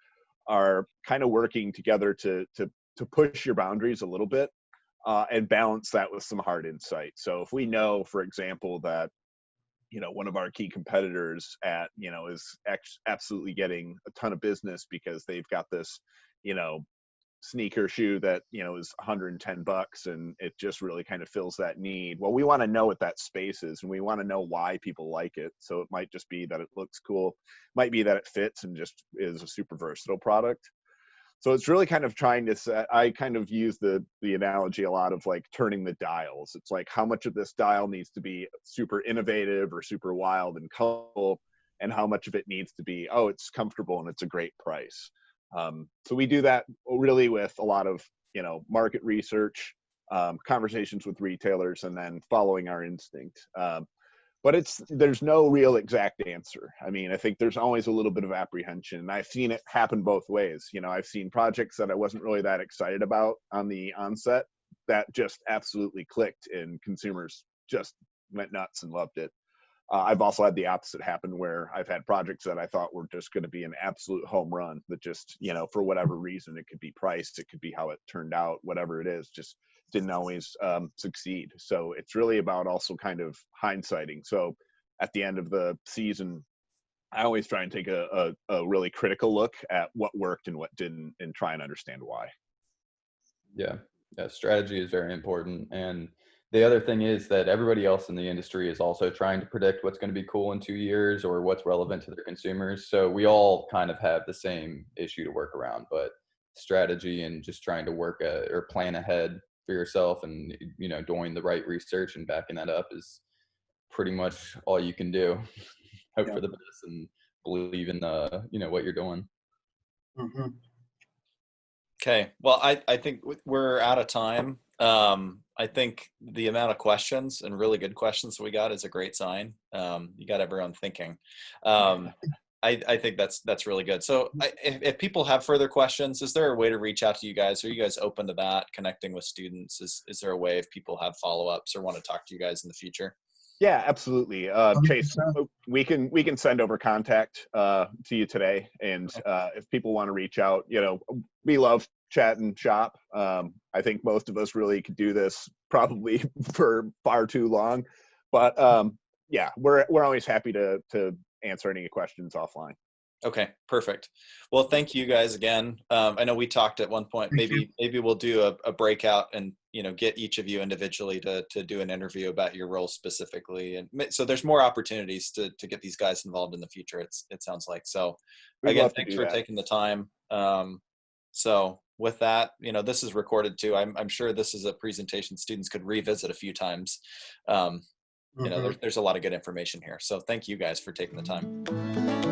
are kind of working together to push your boundaries a little bit, and balance that with some hard insight. So if we know, for example, that one of our key competitors is absolutely getting a ton of business because they've got this sneaker shoe that is $110 and it just really kind of fills that need. Well, we want to know what that space is, and we want to know why people like it. So it might just be that it looks cool, might be that it fits and just is a super versatile product. So it's really kind of trying to set, I kind of use the analogy a lot of like turning the dials. It's like, how much of this dial needs to be super innovative or super wild and colorful, and how much of it needs to be, oh, it's comfortable and it's a great price. So we do that really with a lot of, market research, conversations with retailers, and then following our instinct. But there's no real exact answer. I mean, I think there's always a little bit of apprehension, and I've seen it happen both ways. I've seen projects that I wasn't really that excited about on the onset that just absolutely clicked, and consumers just went nuts and loved it. I've also had the opposite happen, where I've had projects that I thought were just going to be an absolute home run, that just, for whatever reason, it could be priced, it could be how it turned out, whatever it is, just didn't always succeed. So it's really about also kind of hindsighting. So at the end of the season, I always try and take a really critical look at what worked and what didn't, and try and understand why. Yeah, strategy is very important. And the other thing is that everybody else in the industry is also trying to predict what's going to be cool in 2 years or what's relevant to their consumers. So we all kind of have the same issue to work around, but strategy and just trying to work or plan ahead for yourself, and doing the right research and backing that up is pretty much all you can do. Hope for the best and believe in what you're doing. Mm-hmm. Okay. Well, I think we're out of time. I think the amount of questions, and really good questions, we got is a great sign. You got everyone thinking. I think that's really good. So if people have further questions, is there a way to reach out to you guys? Are you guys open to that, connecting with students? Is there a way if people have follow-ups or want to talk to you guys in the future? Yeah, absolutely. Chase, we can send over contact to you today, and if people want to reach out, we love chat and shop. I think most of us really could do this probably for far too long, but yeah, we're always happy to answer any questions offline. Okay, perfect. Well, thank you guys again. I know we talked at one point, maybe we'll do a breakout and, get each of you individually to do an interview about your role specifically. And so there's more opportunities to get these guys involved in the future. It sounds like. So again, thanks for taking the time. So with that, this is recorded too. I'm sure this is a presentation students could revisit a few times. There's a lot of good information here. So thank you guys for taking the time.